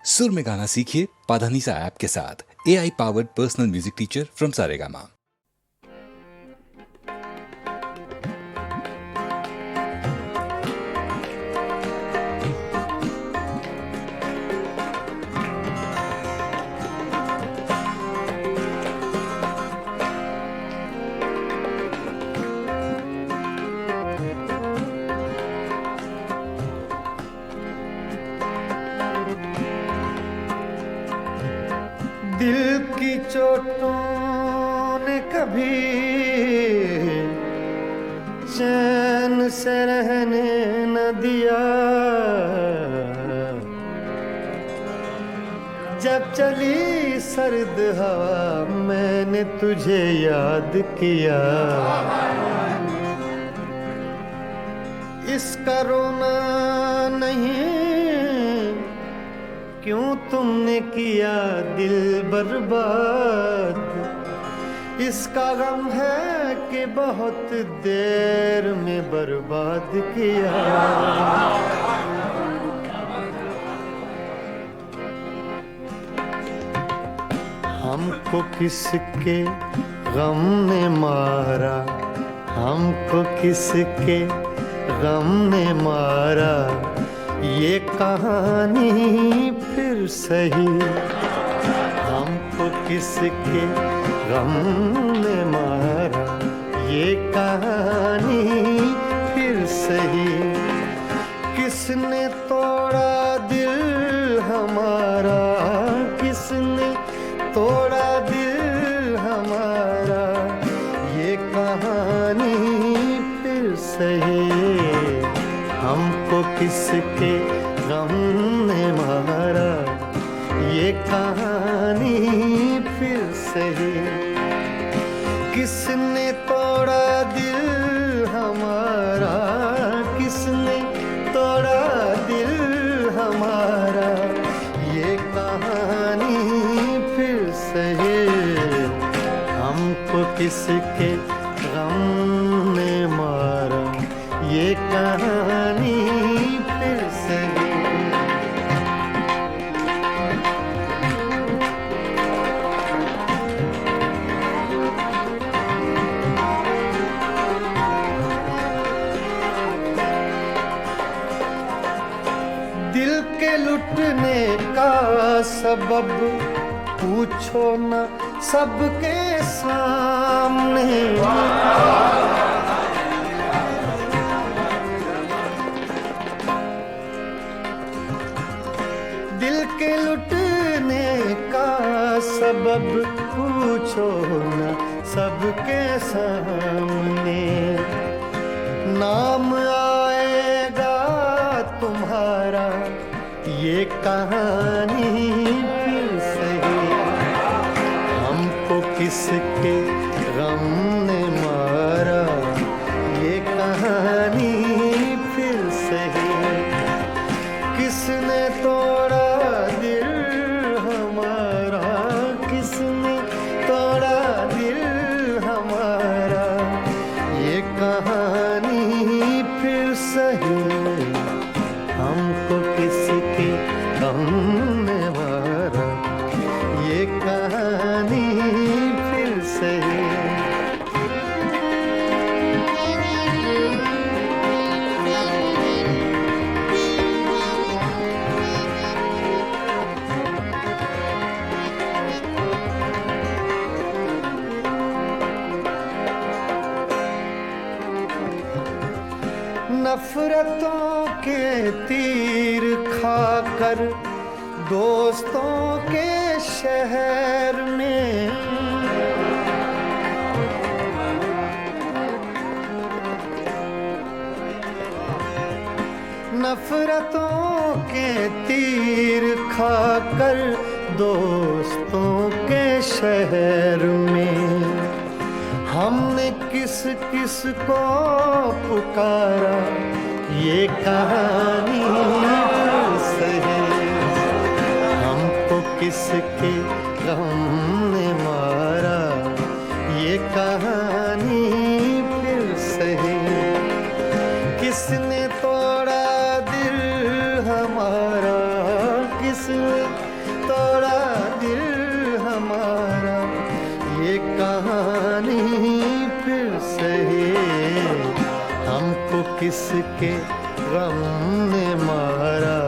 सुर में गाना सीखिए पाधानीसा ऐप के साथ। AI powered personal music teacher from Saregama. दिल की चोटों ने कभी चैन से रहने न दिया। जब चली सर्द हवा मैंने तुझे याद किया। इसका रोना नहीं क्यों तुमने किया दिल बर्बाद। इसका गम है कि बहुत देर में बर्बाद किया। हमको किसके गम ने मारा, हमको किसके गम ने मारा। ये कहानी फिर सही, हमको किसके गम ने मारा। ये कहानी फिर सही, किसने तोड़ा दिल हमारा, किसने तोड़ा दिल हमारा। ये कहानी फिर सही, हमको किसके गम ने मारा। ये कहानी फिर सही, किसने तोड़ा दिल हमारा, किसने तोड़ा दिल हमारा। ये कहानी फिर सही, हमको किसके गम ने मारा। ये कहानी फिर सही। दिल के लुटने का सबब पूछो न सबके सामने। दिल के लुटने का सबब पूछो न सबके सामने। नाम आएगा तुम्हारा, ये कहानी फिर सही। हमको किसके गम ने मारा। ये कहानी फिर सही, किसने तोड़ा दिल हमारा, किसने तोड़ा दिल हमारा। ये कहानी फिर सही, हमको किसके गम ने मारा। ये कहानी फिर सही। नफरतों के तीर खाकर दोस्तों के शहर में। नफरतों के तीर खाकर दोस्तों के शहर में। हमने किस किस को पुकारा। ये कहानी सही, हमको किसके गम ने मारा। ये कहानी फिर सही, किसने तोड़ा दिल हमारा, किसने किसके गम ने मारा,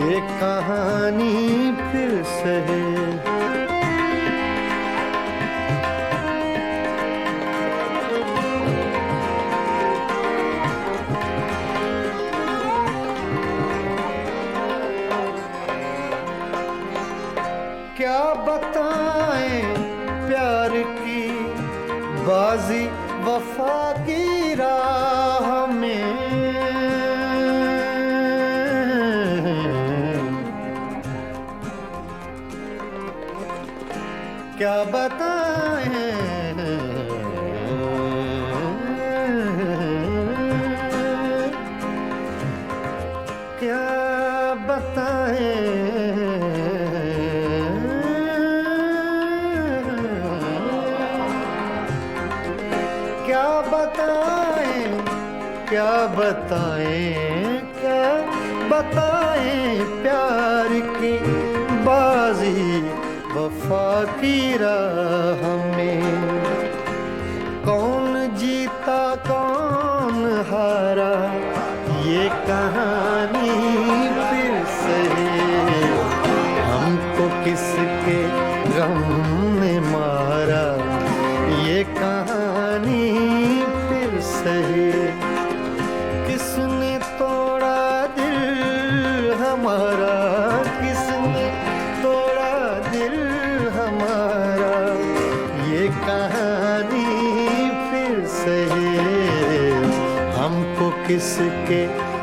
ये कहानी फिर से है। क्या बताएं प्यार की बाजी वफा की राह में, क्या बताएं क्या बताएं क्या बताएं क्या बताएं क्या बताएं प्यार की बाजी वफा की राह में। कौन जीता कौन हारा, ये कहानी फिर से। हमको किसके गम ने मारा, ये कहानी फिर से। किसने तोड़ा दिल हमारा, किसने तोड़ा दिल हमारा, ये कहानी फिर से। हमको किसके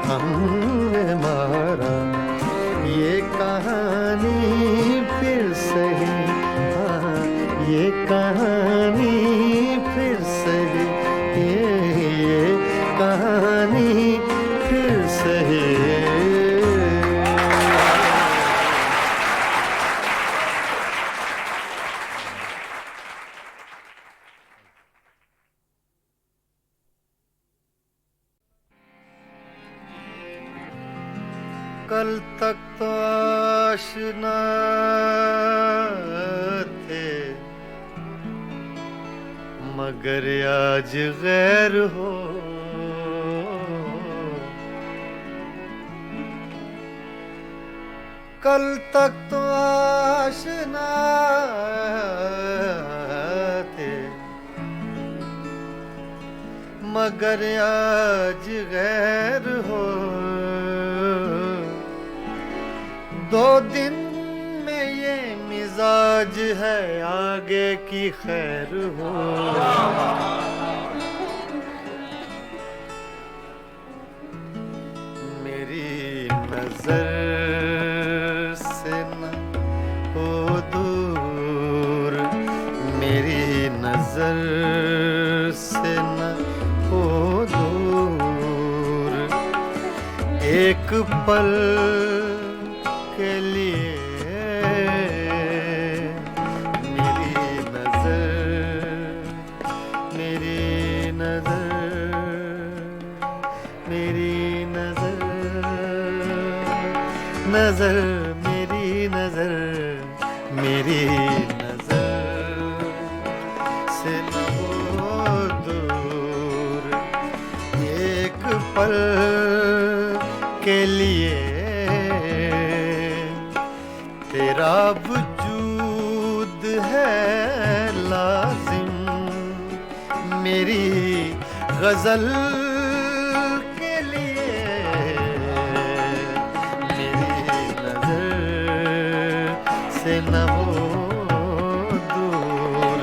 हमने मारा, ये कहानी फिर से। हाँ, ये कहानी फिर से, ये कहानी फिर से। कल तक तो आशना थे, मगर आज गैर हो। कल तक तो आशना थे, मगर आज गैर हो। 2 दिन में ये मिजाज है, आगे की खैर हो। मेरी नजर से न हो दूर, मेरी नजर से न हो दूर। एक पल के लिए मेरी नजर, मेरी नजर, मेरी नजर, नजर, मेरी नजर, मेरी नजर से न हो दूर। एक पल के लिए तेरा वजूद है लाजिम, मेरी गजल के लिए। मेरी नजर से न हो दूर,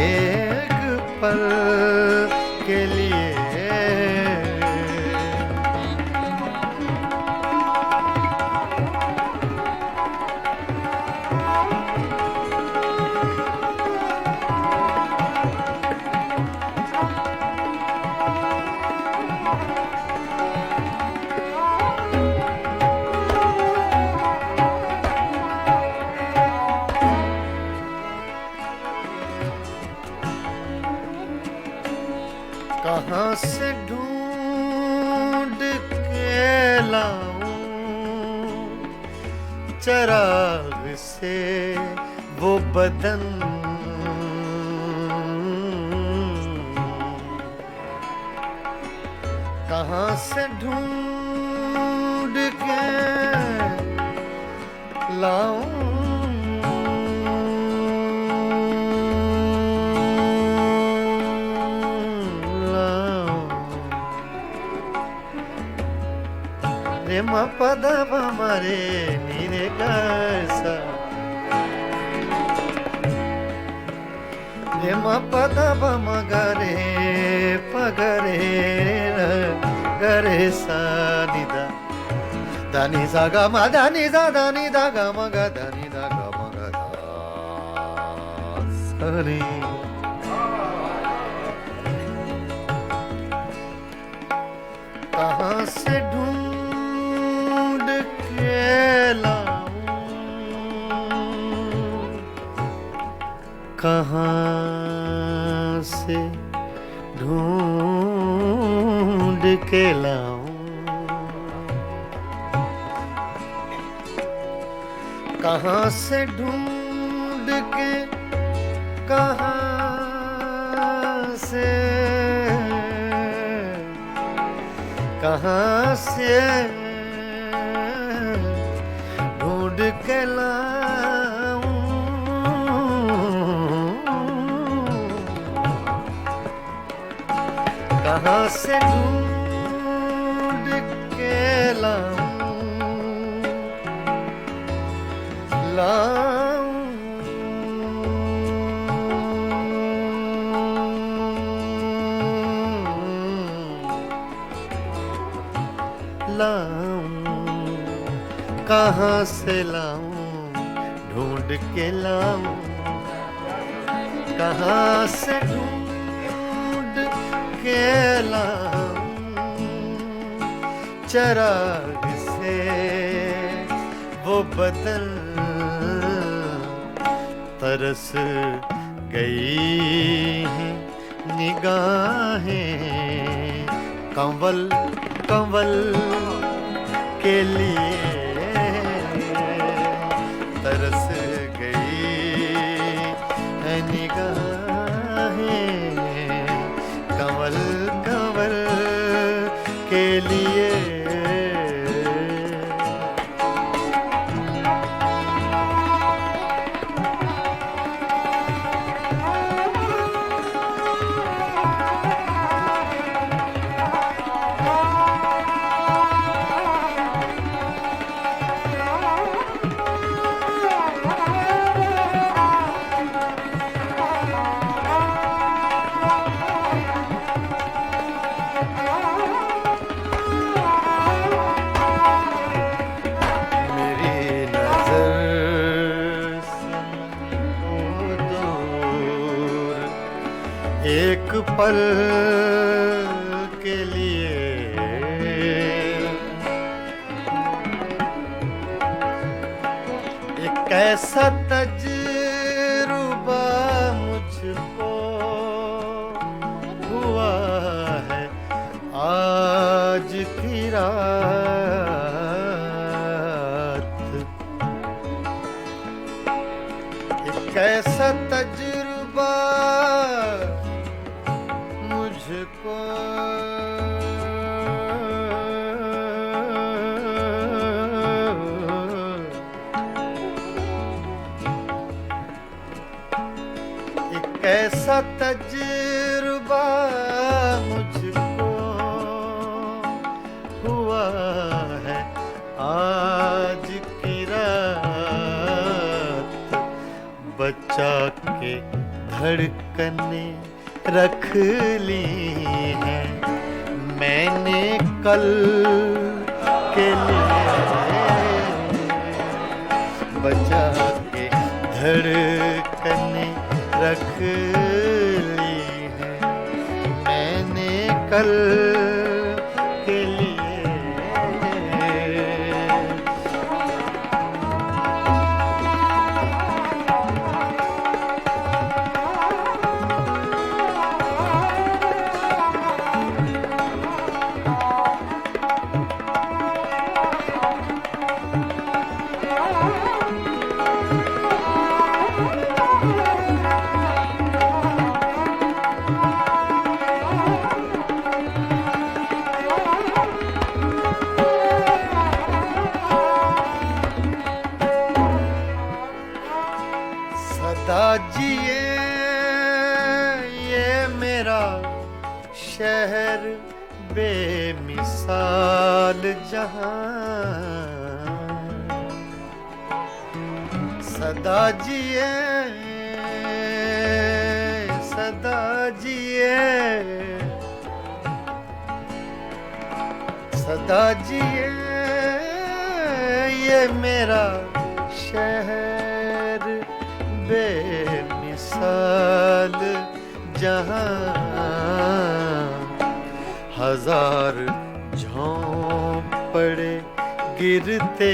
एक पल के लिए। कहाँ से ढूंढ के लाऊं चराग से वो बदन, कहाँ से ढूंढ के लाऊं रे म पद मरे नीरे गसा रे म पद मगरे पगरे गरे सा निदा दानी सा ग म दानी सा दानी दा ग म ग दानी दा ग म ग दा सरे कहाँ से ढूंढ के लाऊं कहाँ से ढूंढ के लाऊं कहाँ से ढूंढ के कहाँ से ढूंढ के लाऊं कहाँ से ढूंढ के लाऊं कहाँ से लाऊं ढूंढ के लाऊं कहाँ से ढूंढ के लाऊं चराग से वो बदन तरस गई हैं निगाहें कंवल कंवल के लिए तरस गई है निगाहें कंवल कंवल के लिए एक पल के लिए एक ऐसा तजुर्बा मुझको हुआ है आज की रात एक ऐसा तजुर्बा मुझको एक ऐसा तजुर्बा मुझको हुआ है आज की रात बचा के धड़कने रख ली है मैंने कल के लिए बचा के धड़कने रख ली है मैंने कल के लिए सदा जिए ये मेरा शहर बेमिसाल जहां, सदा जिए सदा जिए सदा जिए ये मेरा शहर बेमिसाल जहां, हजार झोंपड़े गिरते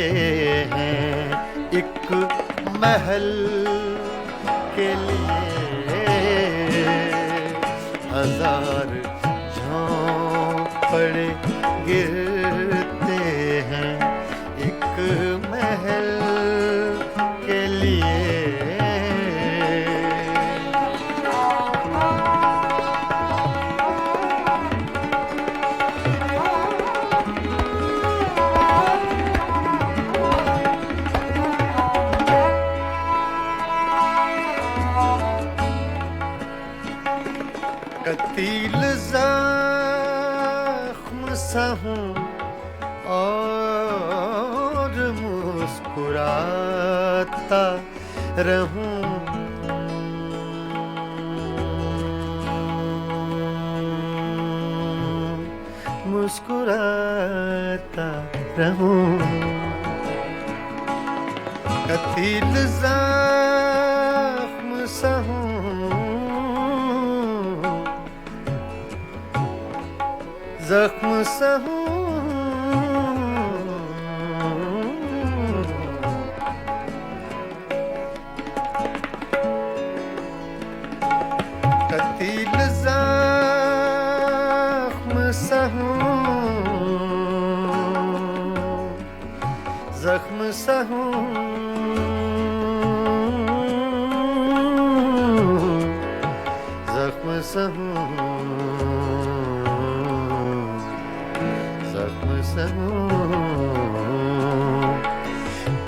हैं एक महल के लिए, हजार झोंपड़े गिरते हैं एक महल के लिए। कतील ज़ख्म सा हूँ और मुस्कुराता रहूं, मुस्कुराता रहूं। कतील ज़ख्म सा हूँ ज़ख्म सा हूँ, कतील ज़ख्म सा हूँ, ज़ख्म सा हूँ, ज़ख्म सा हूँ,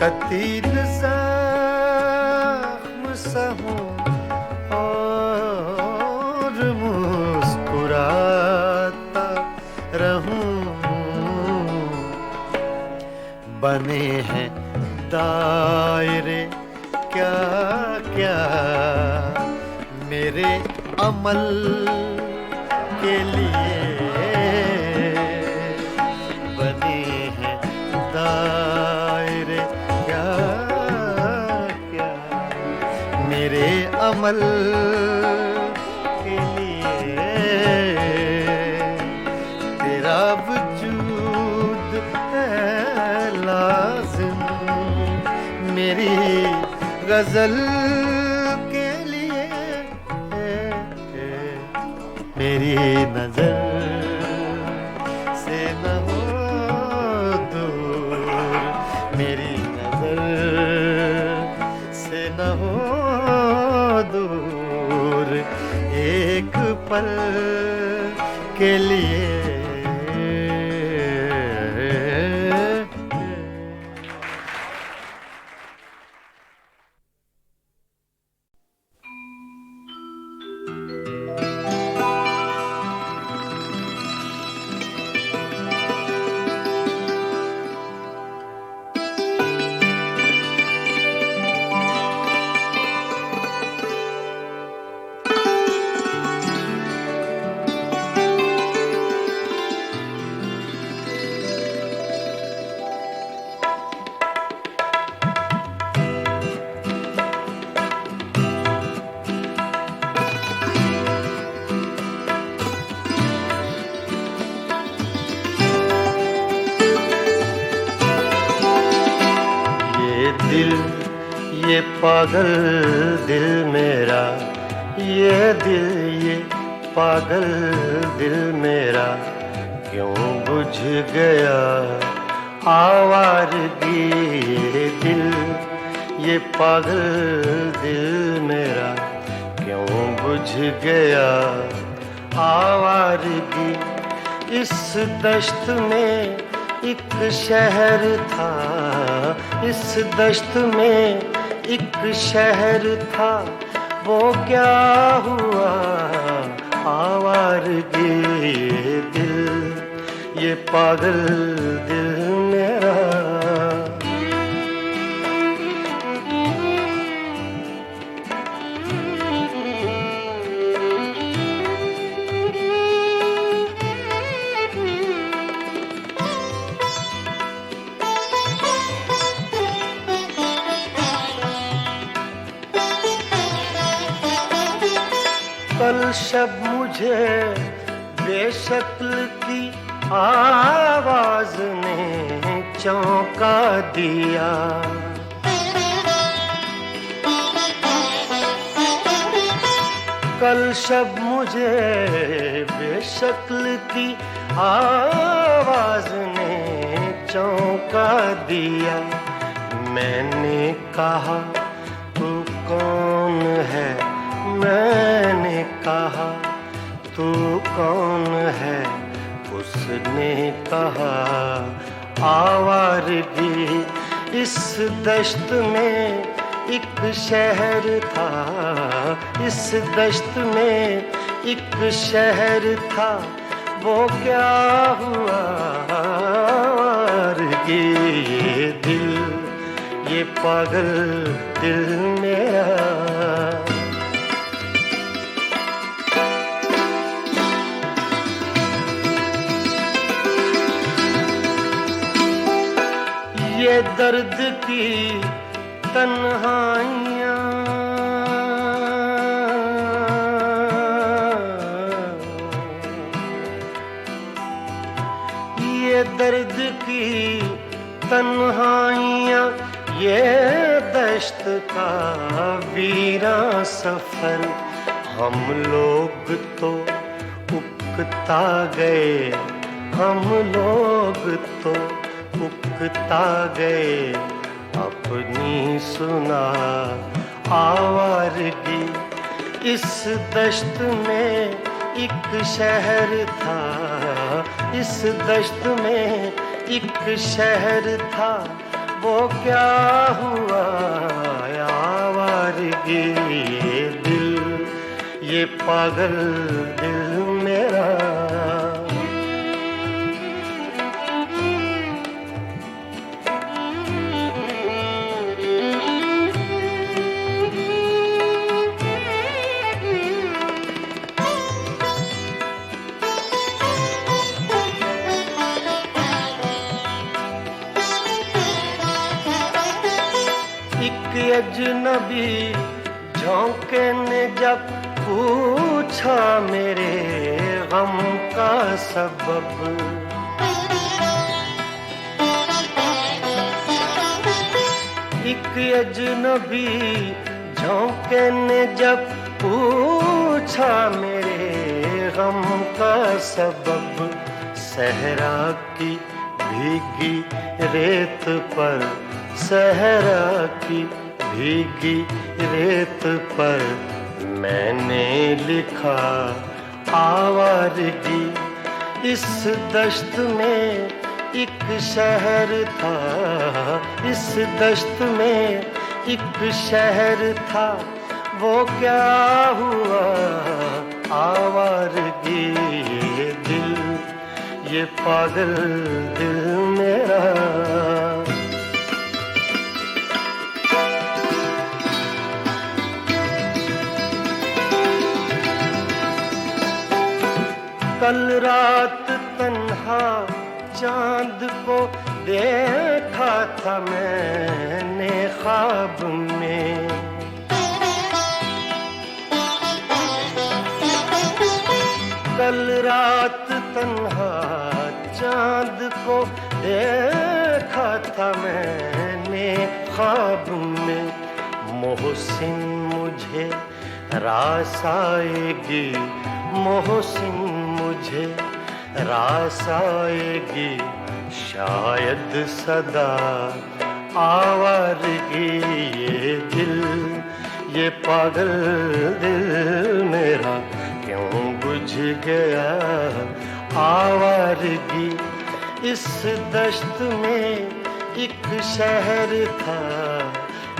कतील ज़ख्म सा हूँ और मुस्कुराता रहूं। बने हैं दायरे क्या क्या मेरे अमल के लिए, दायरे क्या क्या मेरे अमल के लिए। तेरा वजूद है लाज़िम मेरी गज़ल के लिए, मेरी नज़र से न हो दूर, मेरी नज़र से न हो दूर एक पल के लिए। ये पागल दिल मेरा, ये दिल ये पागल दिल मेरा क्यों बुझ गया आवारगी। ये दिल ये पागल दिल मेरा क्यों बुझ गया आवारगी। इस दश्त में एक शहर था, इस दश्त में एक शहर था वो क्या हुआ आवारगी ये दिल ये पागल दिल मेरा कल शब मुझे बेशक्ल की आवाज ने चौंका दिया कल शब मुझे बेशक्ल की आवाज ने चौंका दिया मैंने कहा तू कौन है मैंने कहा तू कौन है उसने कहा आवारगी इस दश्त में एक शहर था इस दश्त में एक शहर था वो क्या हुआ आवारगी ये दिल ये पागल दिल मेरा ये दर्द की तन्हाइयाँ ये दर्द की तन्हाइयाँ ये दश्त का वीरा सफर हम लोग तो उकता गए हम लोग तो उकता गए अपनी सुना आवारगी इस दश्त में एक शहर था इस दश्त में एक शहर था वो क्या हुआ आवारगी ये दिल ये पागल दिल मेरा अजनबी झोंके ने जब पूछा मेरे गम का सबब एक अजनबी झोंके ने जब पूछा मेरे गम का सबब सहरा की भीगी रेत पर सहरा की भीगी रेत पर मैंने लिखा आवारगी इस दश्त में एक शहर था इस दश्त में एक शहर था वो क्या हुआ आवारगी ये दिल ये पागल दिल मेरा कल रात तन्हा चांद को देखा था मैंने ख्वाब में कल रात तन्हा चांद को देखा था मैंने ख्वाब में मोहसिन मुझे रास आएगी मोहसिन मुझे रास आएगी शायद सदा आवारगी ये दिल ये पागल दिल मेरा क्यों बुझ गया आवारगी इस दश्त में एक शहर था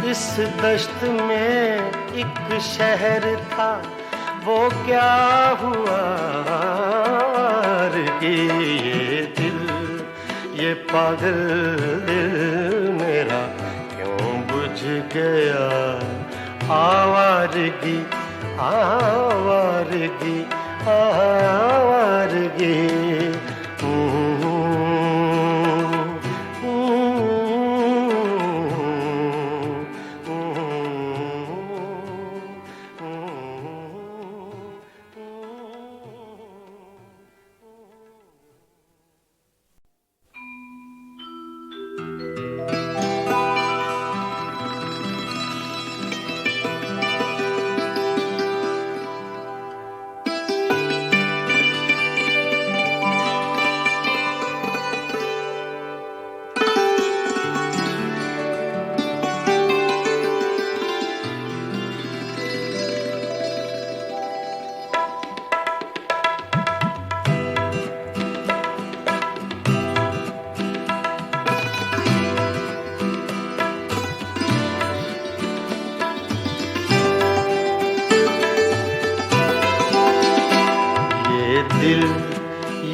इस दश्त में एक शहर था, वो क्या हुआ ये दिल, ये पागल दिल मेरा क्यों बुझ गया। आवारगी आवारगी आवारगी।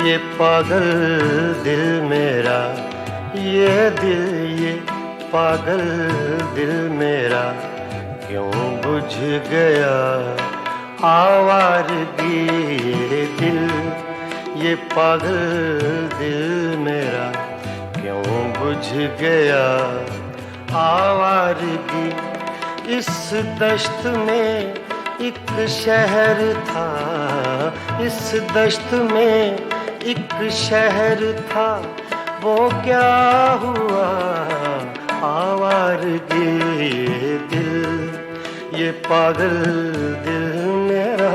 ये पागल दिल मेरा, ये दिल ये पागल दिल मेरा क्यों बुझ गया। आवारगी ये दिल, ये पागल दिल मेरा क्यों बुझ गया। आवारगी इस दश्त में एक शहर था, इस दश्त में एक शहर था, वो क्या हुआ। आवारगी ये दिल, ये पागल दिल मेरा।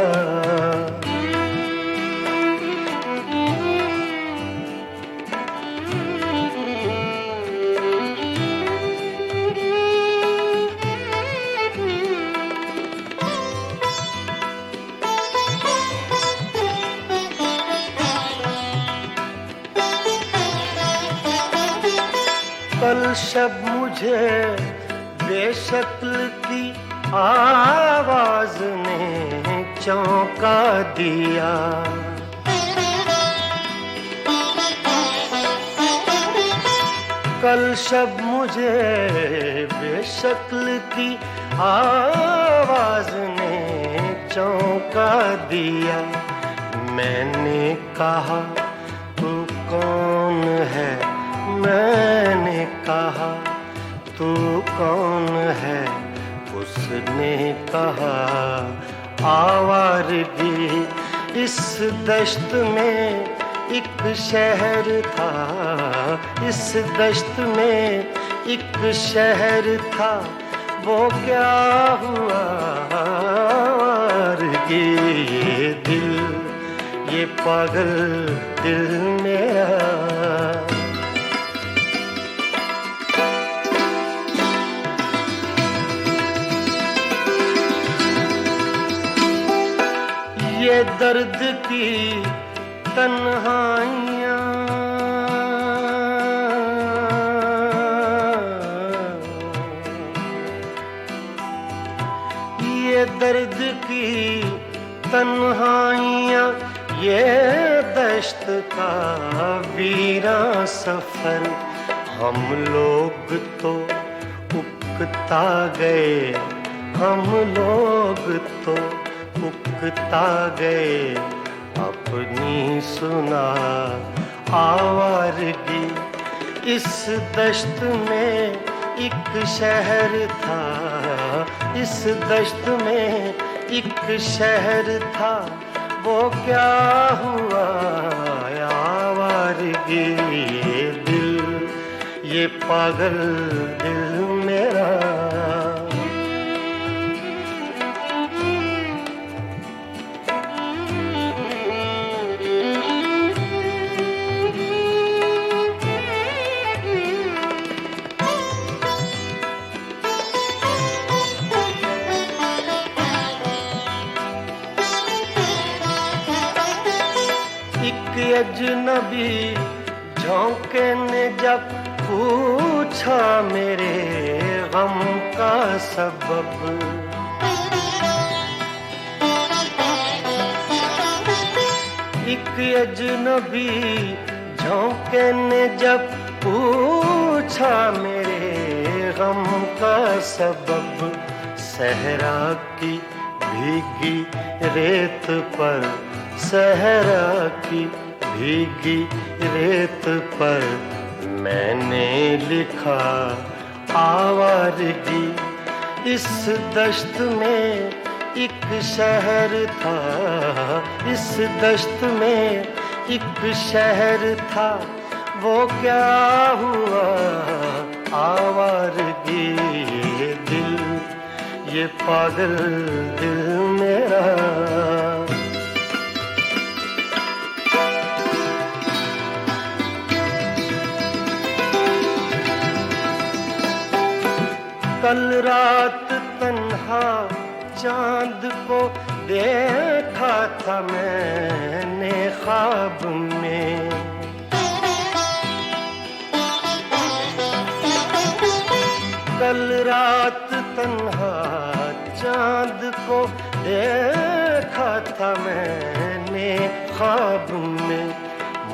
कल शब मुझे बेशक्ल की आवाज ने चौंका दिया। कल शब मुझे बेशक्ल की आवाज ने चौंका दिया। मैंने कहा तू कौन है, मैंने कहा तू कौन है। उसने कहा आवारगी इस दश्त में एक शहर था, इस दश्त में एक शहर था, वो क्या हुआ। आवारगी ये दिल, ये पागल दिल मेरा। ये दर्द की तन्हाइयाँ, ये दर्द की तन्हाइयाँ, ये दश्त का वीरा सफर। हम लोग तो उकता गए, हम लोग तो उकता गए। अपनी सुना आवारगी इस दश्त में एक शहर था, इस दश्त में एक शहर था, वो क्या हुआ। आवारगी ये दिल, ये पागल दिल मेरा। एक अजनबी झोंके ने जब पूछ पूछा मेरे गम का सबब। एक अजनबी झोंके ने जब पूछा मेरे गम का सबब, सहरा की भीगी रेत पर, सहरा की भीगी रेत पर मैंने लिखा आवारगी। इस दश्त में एक शहर था, इस दश्त में एक शहर था, वो क्या हुआ आवारगी। ये दिल, ये पागल दिल मेरा, कल रात तन्हा चांद को देखा था मैंने ख्वाब में। कल रात तन्हा चांद को देखा था मैंने ख्वाब में।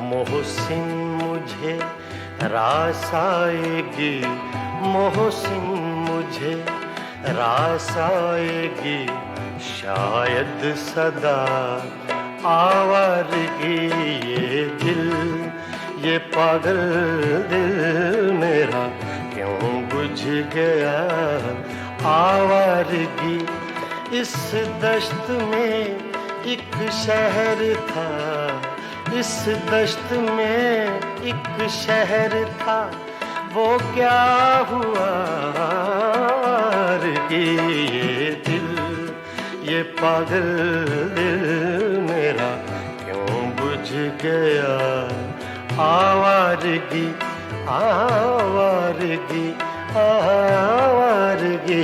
मोहसिन मुझे रास आएगी, मोहसिन मुझे रास आएगी, शायद सदा आवारगी। ये दिल, ये पागल दिल मेरा क्यों बुझ गया आवारगी। इस दश्त में एक शहर था, इस दश्त में एक शहर था, वो क्या हुआ कि ये दिल, ये पागल दिल मेरा क्यों बुझ गया आवारगी, आवारगी, आवारगी।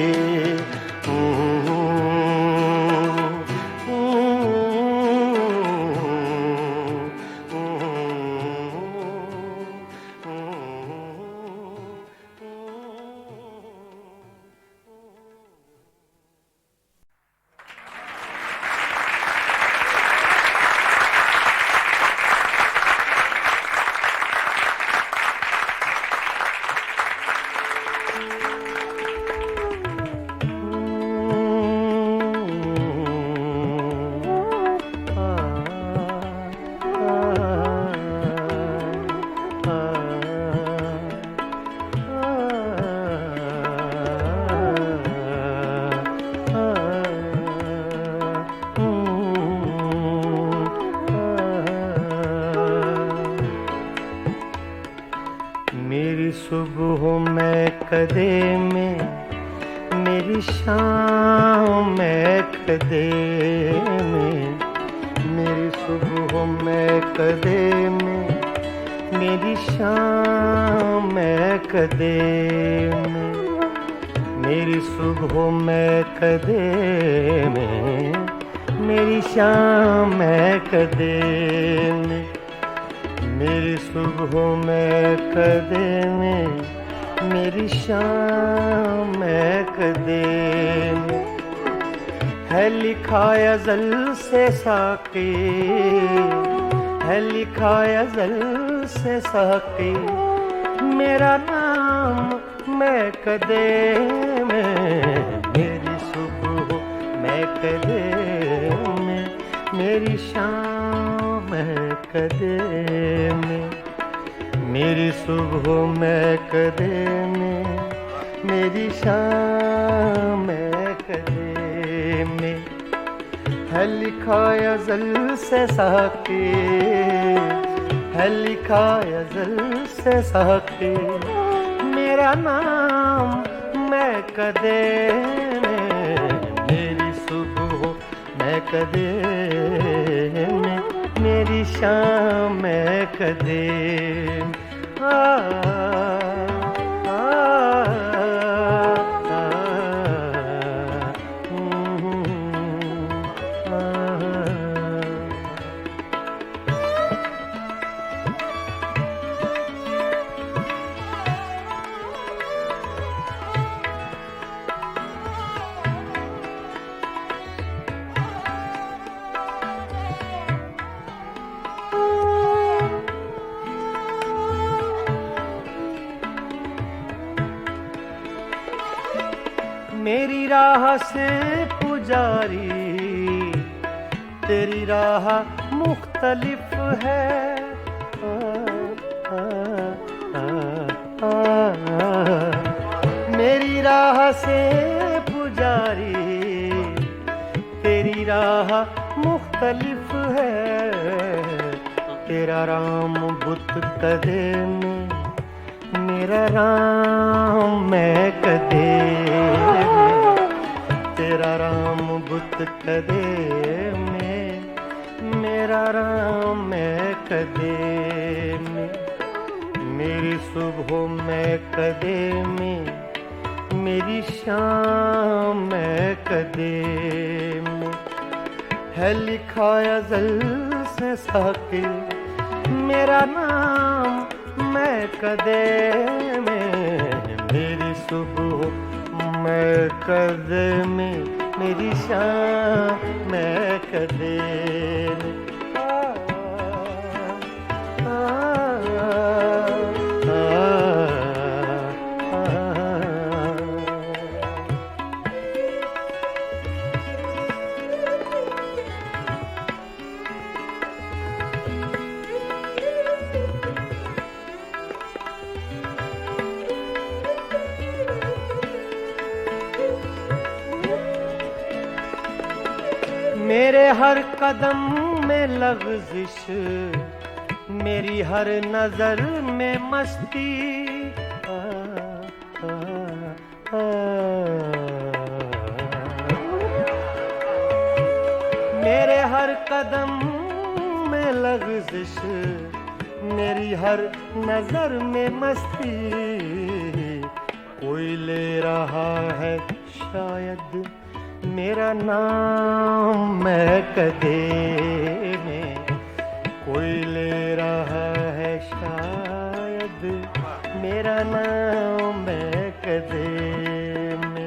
मेरी सुबह में कदे में, मेरी शाम में कदे में, मेरी सुबह में कदे में, मेरी शाम में कदे में, मेरी सुबह में कदे में, मेरी शाम में कदे में, मेरी सुबह में कदे में, मेरी शाम में कदे में, है लिखा अज़ल से साक़ी, है लिखा अज़ल से साक़ी, मेरा नाम मैं कदे में, मेरी सुबह में कदे में, मेरी शाम में कदे में, मेरी सुबह में कदे में, मेरी शाम में कदे में, है लिखा अज़ल से साक़ी, है लिखा अज़ल से साक़ी, मेरा नाम मैं कदे में, मेरी सुबह में कदे में, मेरी शाम में कदे आ, आ, मेरी राह से पुजारी, तेरी राह मुख्तलिफ है। मेरी राह से पुजारी, तेरी राह मुख्तलिफ है। तेरा राम बुत कदे में, मेरा राम मैं कदे में। तेरा राम बुत कदे में, मेरा राम मैं कदे में। मेरी सुबह मैं कदे में, मेरी शाम मैं कदे में। है लिखा अज़ल से साक़ी मेरा नाम मैं कदे में। मेरी सुबह मैं कदे में, मेरी शाम मैं कदे में। मेरे हर कदम में लग़ज़िश, मेरी हर नजर में मस्ती। मेरे हर कदम में लग़ज़िश, मेरी हर नजर में मस्ती। कोई ले रहा है शायद मेरा नाम मैं कदे में। कोई ले रहा है शायद मेरा नाम मैं कदे में।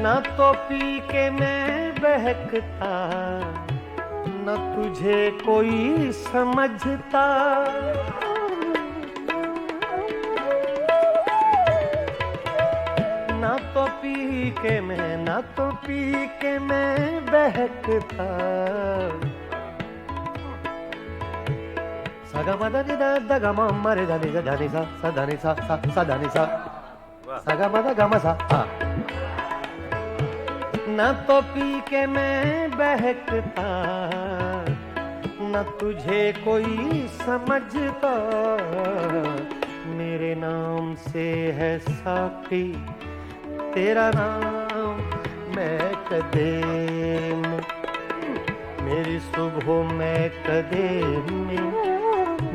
न तो पी के मैं बहकता, न तुझे कोई समझता। न तो पी के मैं, न तो पी के मैं बहकता। सगा मदा नि दा दा गा मा मा रे दा नि सा दा नि सा सा दा नि सा सगा मदा गा मा सा। न तो पी के मैं बहकता, न तुझे कोई समझता। मेरे नाम से है साक़ी तेरा नाम मैं कदे में। मेरी सुबह मैं कदे में,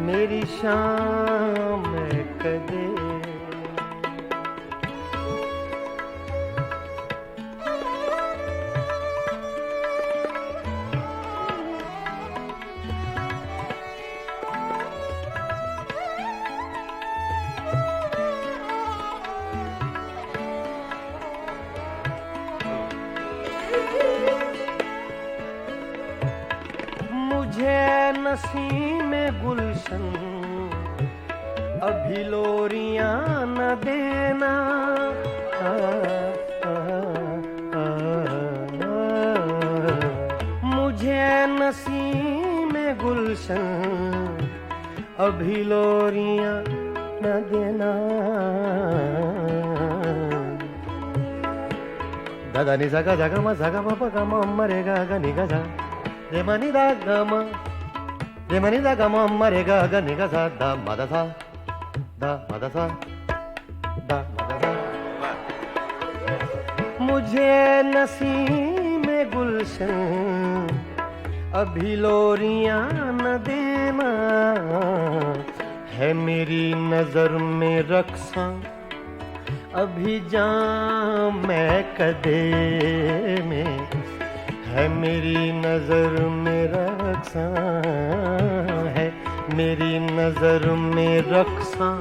मेरी शाम मैं कदे। मुझे नसीम गुलशन अभी लोरियां न देना। मुझे नसीम गुलशन अभी लोरियां न देना। दादा नि सा गा मा प गा मा रे गा गा नि गा सा रे मा नि दा गा मा रे मा नि दा गा मा मा रे गा गा नि गा सा दा मा दा सा दा मा दा सा दा मा दा सा। मुझे नसीम गुलशन अभी लोरियां न देना। है मेरी नजर में रक्सा अभी जाम मैं कदे में। है मेरी नजर में रक्सा रक्सां है, मेरी नजर में रक्सां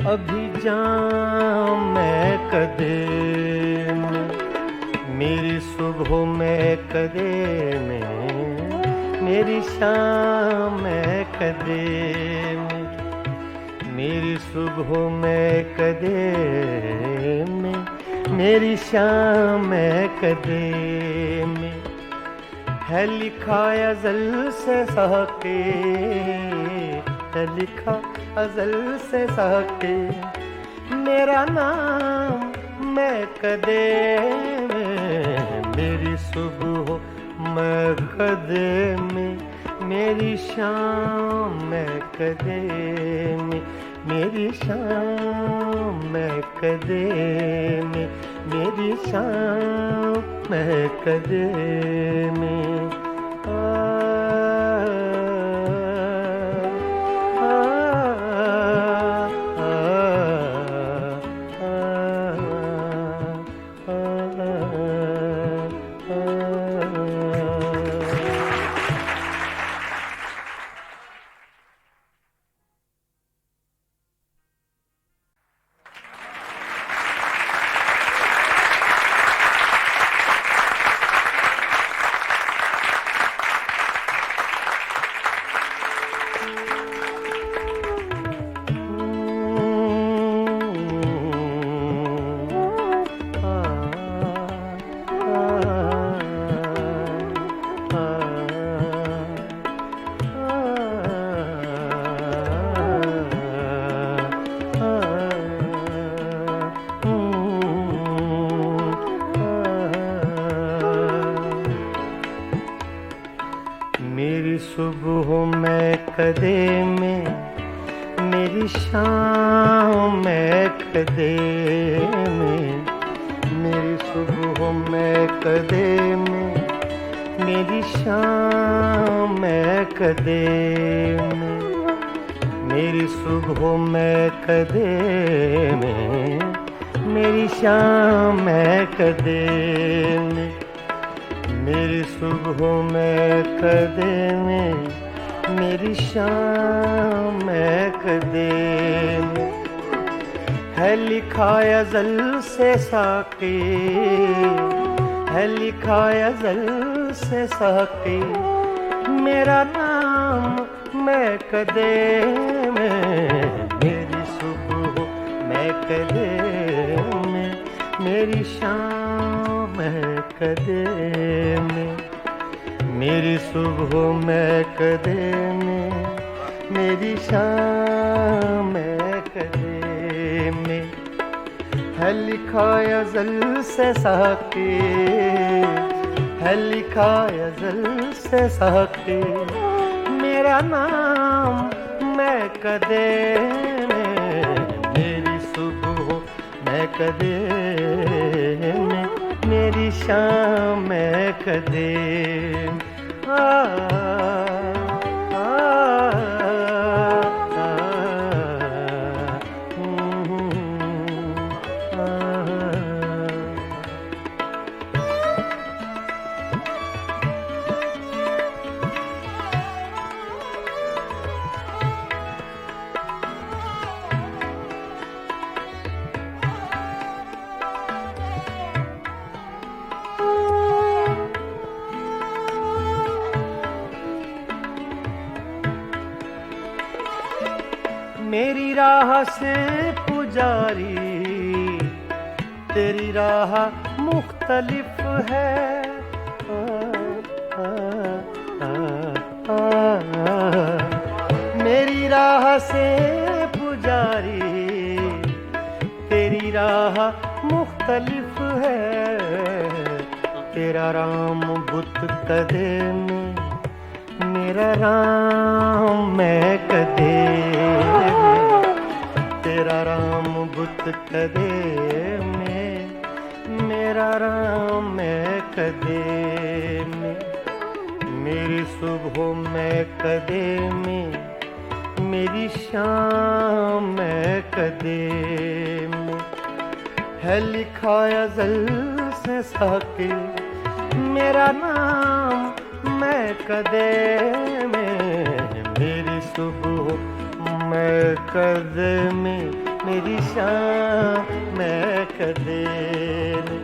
अभी जाम मैं कदे में, मेरी सुबह में कदे में, मेरी शाम में कदे में, मेरी सुबह में कदे में, मेरी शाम में कदे में, है लिखा अज़ल से साके, है लिखा अज़ल से साके, मेरा नाम मैं कदे में, मेरी सुबह मैं कदे में, मेरी शाम मैं कदे में, मेरी शाम मैं कदे में, मेरी शाम मैं कदे में। मेरी सुबह मैं कदे में, मेरी शाम मैं कदे में, मेरी सुबह मैं कदे में, मेरी शाम मैं कदे में, मेरी सुबह मैं कदे में, मेरी शाम मैं कदे में, मेरी सुबह में कदे में, मेरी शाम में कदे में, है लिखा अज़ल से साके, है लिखा अज़ल से साके, मेरा नाम मैं कदे में, मेरी सुबह मैं कदे में, मेरी शाम मैं कदे में, मेरी सुबह मैं कदे में, मेरी शाम मैं कदे में, है लिखा अज़ल से साके, है लिखा अज़ल से साके, मेरा नाम मैं कदे में, मेरी सुबह मैं कदे में, मेरी शाम मैं कदे आ, आ, मेरी राह से पुजारी, तेरी राह मुख्तलिफ है, मेरी राह से पुजारी, तेरी राह मुख्तलिफ है, तेरा राम बुत कदे में, मेरा राम मैं कदे में, तेरा राम बुत कदे में, मेरा राम मैं कदे में, मेरी सुबह मैं कदे में, मेरी शाम मैं कदे में, है लिखा अज़ल से साके, मेरा नाम मैं कदे में, मेरी सुबह मैं कदे में, मेरी शाम मैं कदे में।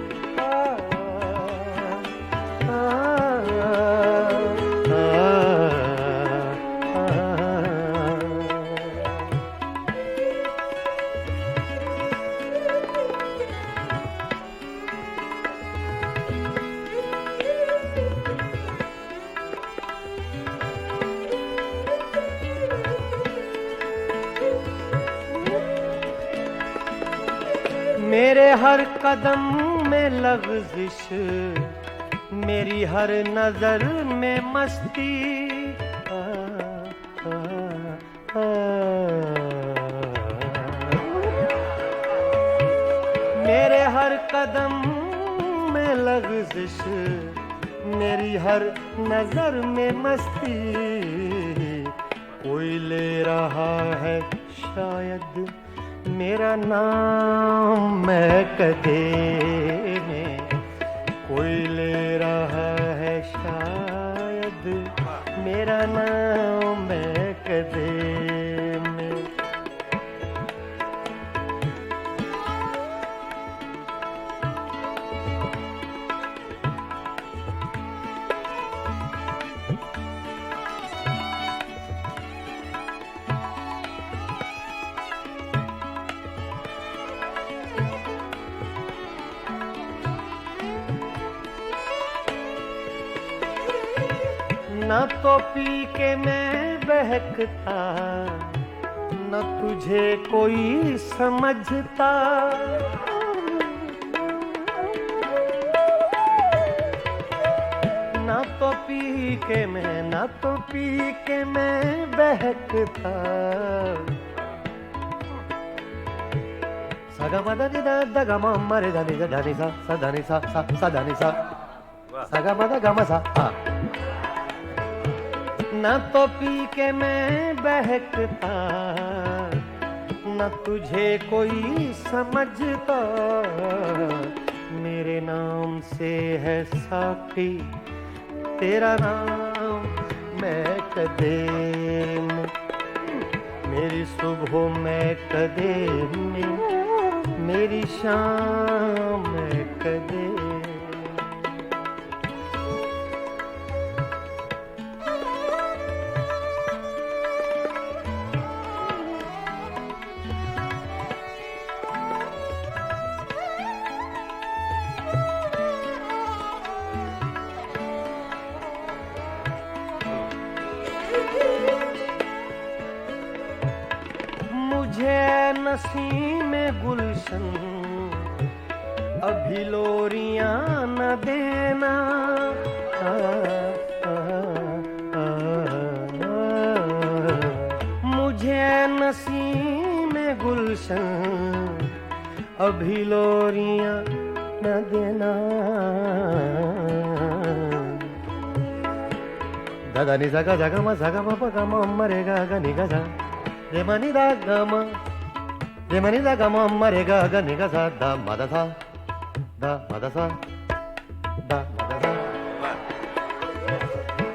मेरे हर कदम में लग़ज़िश, मेरी हर नजर में मस्ती, मेरे हर कदम में लग़ज़िश, मेरी हर नजर में मस्ती, कोई ले रहा है शायद मेरा नाम मैं कदे में, कोई ले रहा है शायद मेरा नाम मैं कदे में। न तो पी के मैं बहकता, न तुझे कोई समझता, न तो पी के मैं, न तो पी के मैं बहकता। सगा मदा नि दा दा गा मा मा रे धा नि दा धा नि सा सा धा नि सा सा सा धा नि सा, सगा मदा गा मा सा। न तो पी के मैं बहकता, न तुझे कोई समझता, मेरे नाम से है साकी तेरा नाम मैं कदे में, मेरी सुबह मैं कदे में, मेरी शाम मैं कदे। मुझे नसीम गुलशन अभी लोरियां न देना, मुझे नसीम गुलशन अभी लोरियां न देना। दादा नि सा गा मा पा गा मा रे गा गा नि गा सा, रे मा नि दा गा मा, रे मा नि दा गा मा रे गा गा नि गा सा, दा मा दा सा, दा मा दा सा, दा मा दा सा।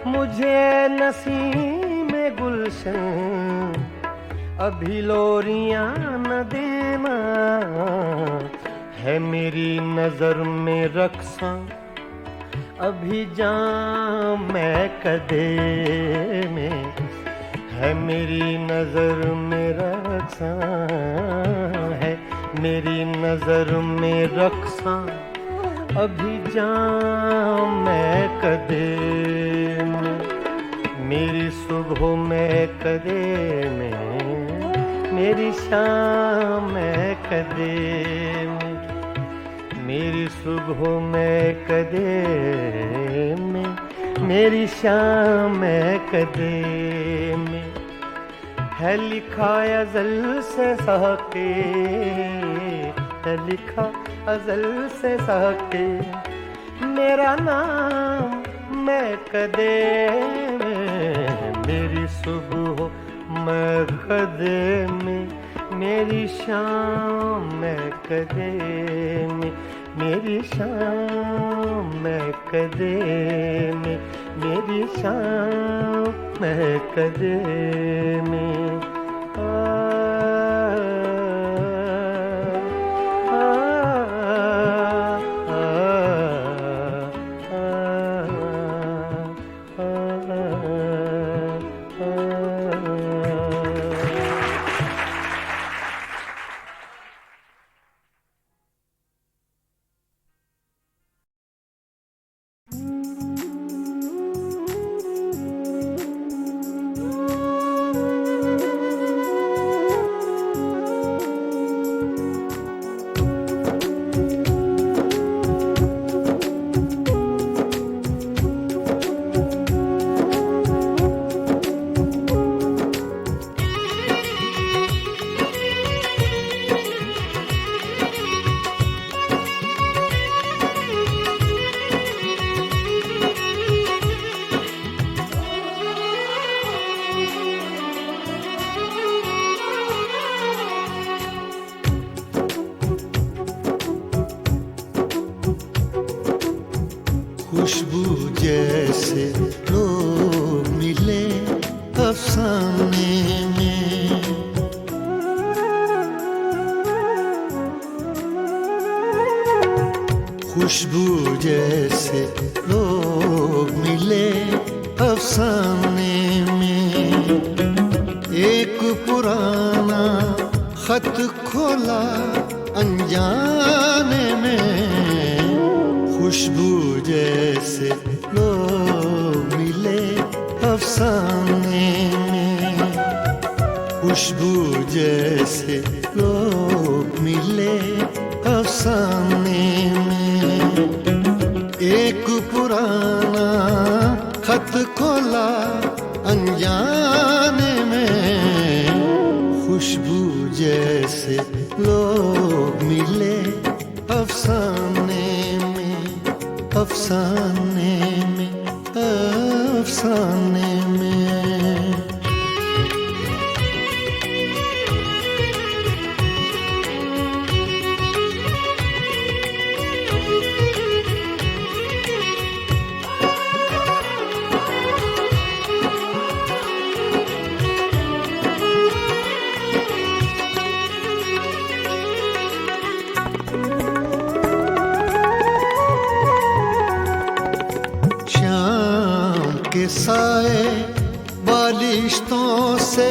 मुझे नसीम गुलशन अभी लोरियां न देना, है मेरी नजर में रक्सा अभी जाम मैं कदे में, है मेरी नजर में रक्सा, है मेरी नजर में रक्सा अभी जाम मैं कदे में, मेरी सुबह में कदे में, मेरी शाम में कदे में, मेरी सुबह में कदे में, मेरी शाम में कदे में। है लिखा अज़ल से सहके, है लिखा अज़ल से सहके मेरा नाम मैं कदे में, मेरी सुबह मैं कदे में, मेरी शाम मैं कदे में, मेरी शाम मैं कदे में, मेरी शाम महक दे में खुशबू जैसे लोग मिले अफसाने में, खुशबू जैसे लोग मिले अफसाने में। एक पुराना खत खोला अनजाने में, खुशबू जैसे लोग मिले अफसाने में, खुशबू जैसे लोग मिले अफसाने में। एक पुराना खत खोला अनजाने में, खुशबू जैसे लोग मिले अफसाने में, अफसाने में, अफसाने में। के साए बालिश्तों से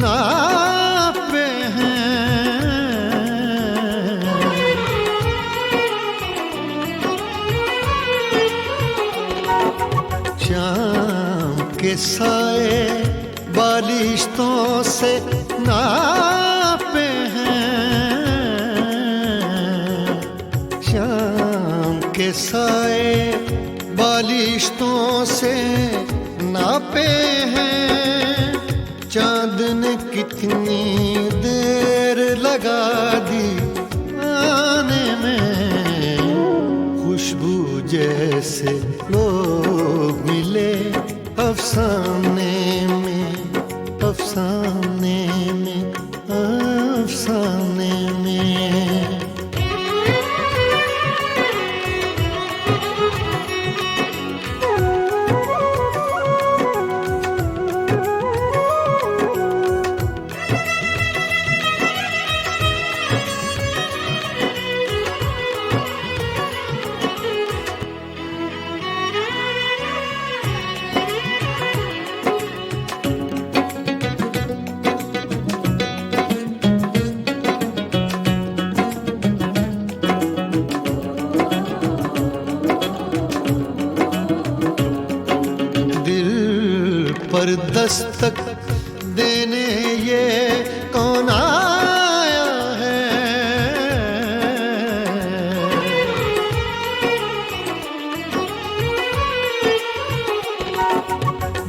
नापे हैं, शाम के साए बालिश्तों से नापे हैं, शाम के साए बालिश्तों से नापे हैं। चांद ने कितनी देर लगा दी आने में, खुशबू जैसे लोग मिले अफसाने में, अफसाने में, अफसाने में। पर दस्तक देने ये कौन आया है,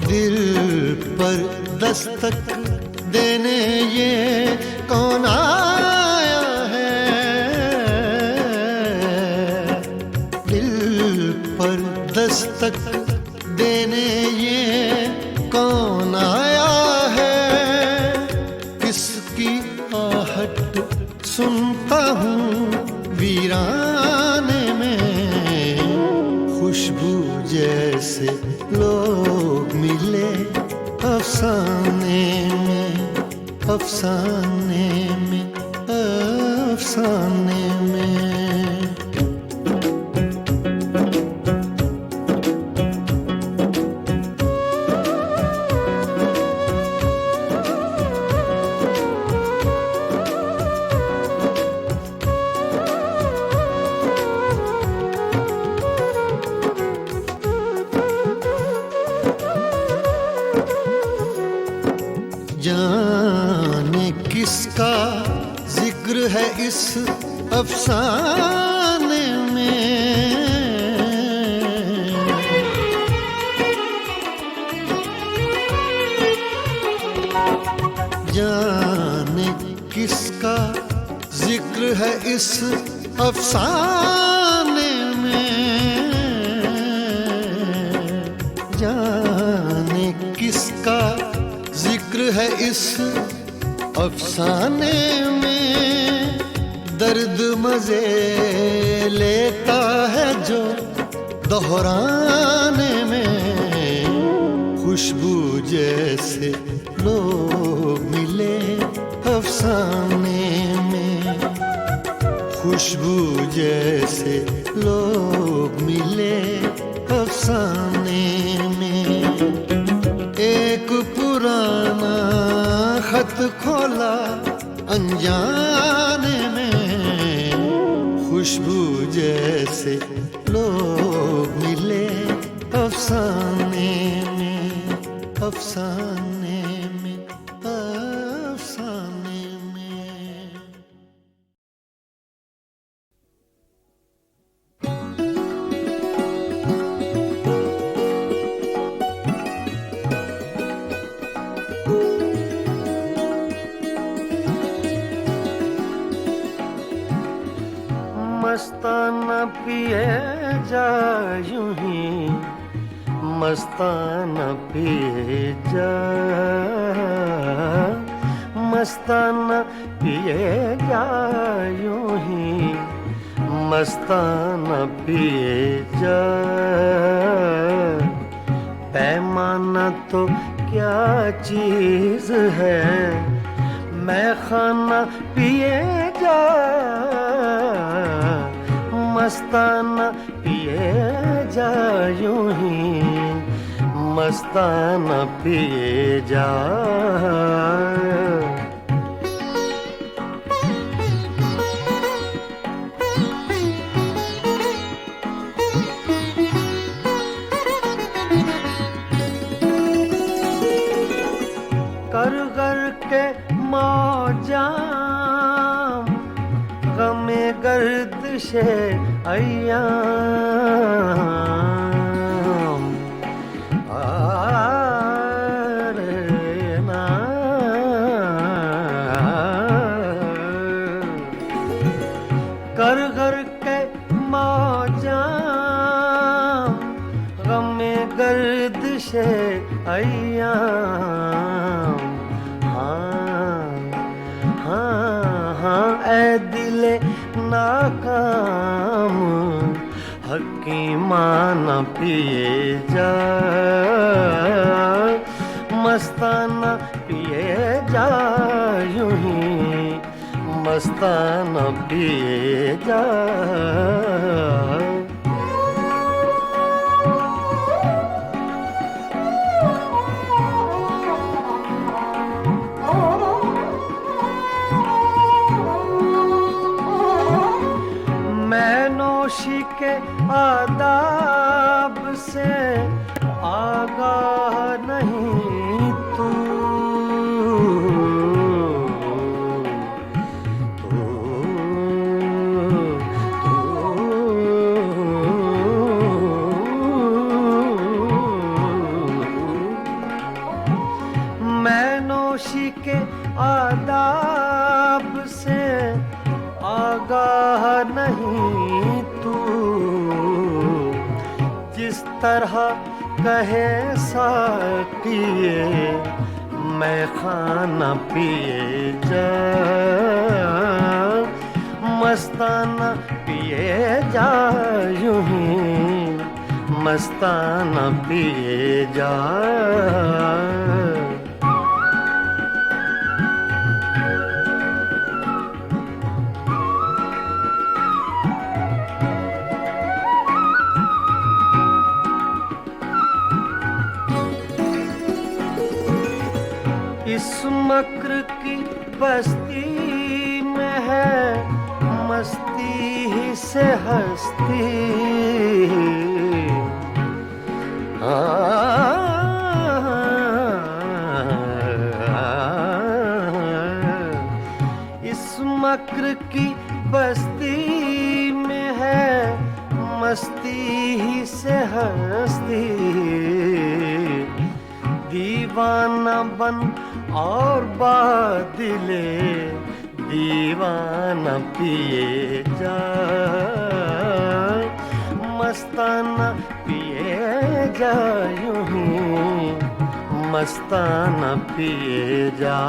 दिल पर दस्तक देने ये कौन आया है, दिल पर दस्तक देने ये कौन आया है। किसकी आहट सुनता हूँ वीराने में, खुशबू जैसे लोग अफसाने में, अफसाने में, अफसाने में। जाने किसका जिक्र है इस अफसाने में, जाने किसका जिक्र है इस अफसाने में, जाने किसका जिक्र है इस अफसाने में। दर्द मजे लेता है जो दोहराने में, खुशबू जैसे लोग मिले अफसाने में, खुशबू जैसे लोग मिले अफसाने में। एक पुराना खत खोला अनजाने में, खुशबू जैसे लोग मिले अफसाने में, अफसाने में, अफसाने में। मस्ताना पिए जा यूं ही, मस्ताना पिए जा, मस्ताना पिए जा यूं ही, मस्ताना पिए जा। पैमाना तो क्या चीज है, मैं खाना पिए जा, मस्ताना पिए जा यूं ही, मस्ताना पिए जा। कर कर के मौजाम, गमे गर्दिशे अय्याम, आरे ना कर कर के मौजाम, गमे गर्दिशे अय्याम। हाँ ऐ दिले नाकाम, हकीमाना पिए जा, मस्ताना पिए जा यूं ही, मस्ताना पिए जा। नौशी के आदाब से आगाह नहीं तू, मैं नौशी के आदाब से आगाह नहीं तू, जिस तरह कहे साकिए मैं खाना पिए जा, मस्ताना पिए जा यूं ही, मस्ताना पिए जा। इस मक्र की बस्ती में है मस्ती ही से हस्ती। इस मक्र की बस्ती में है मस्ती ही से हस्ती। दीवाना बन और बादले दीवाना पिए जा, मस्ताना पिए जा यूं ही मस्ताना पिए जा।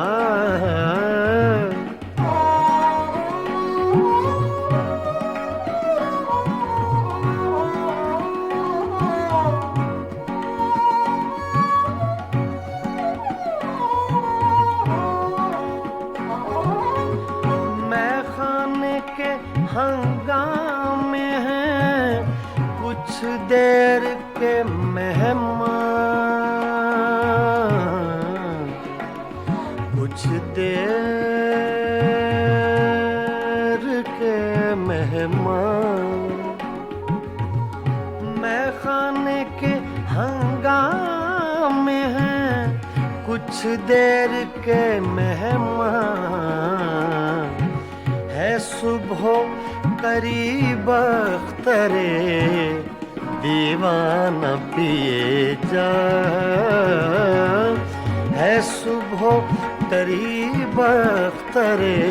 हंगामे हैं कुछ देर के मेहमान, कुछ देर के मेहमान। मैं खाने के हंगामे हैं कुछ देर के मेहमान। है सुबह करीब अख्तरे दीवाना पिए जा, है सुबह करीब अख्तरे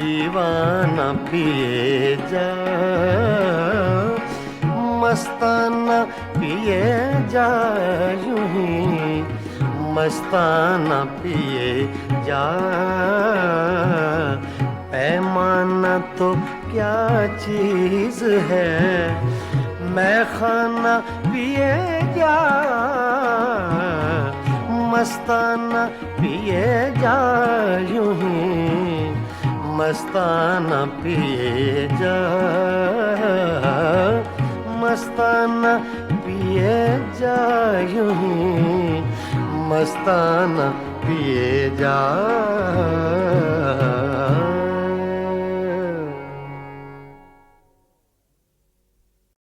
दीवाना पिए जा। मस्ताना पिए जा यूं ही मस्ताना पिए जा। पैमाना तो क्या चीज है मैं खाना पिए जा, मस्ताना पिए जा यूं ही मस्ताना पिए जा। मस्ताना पिए जा यूं ही मस्ताना पिए जा।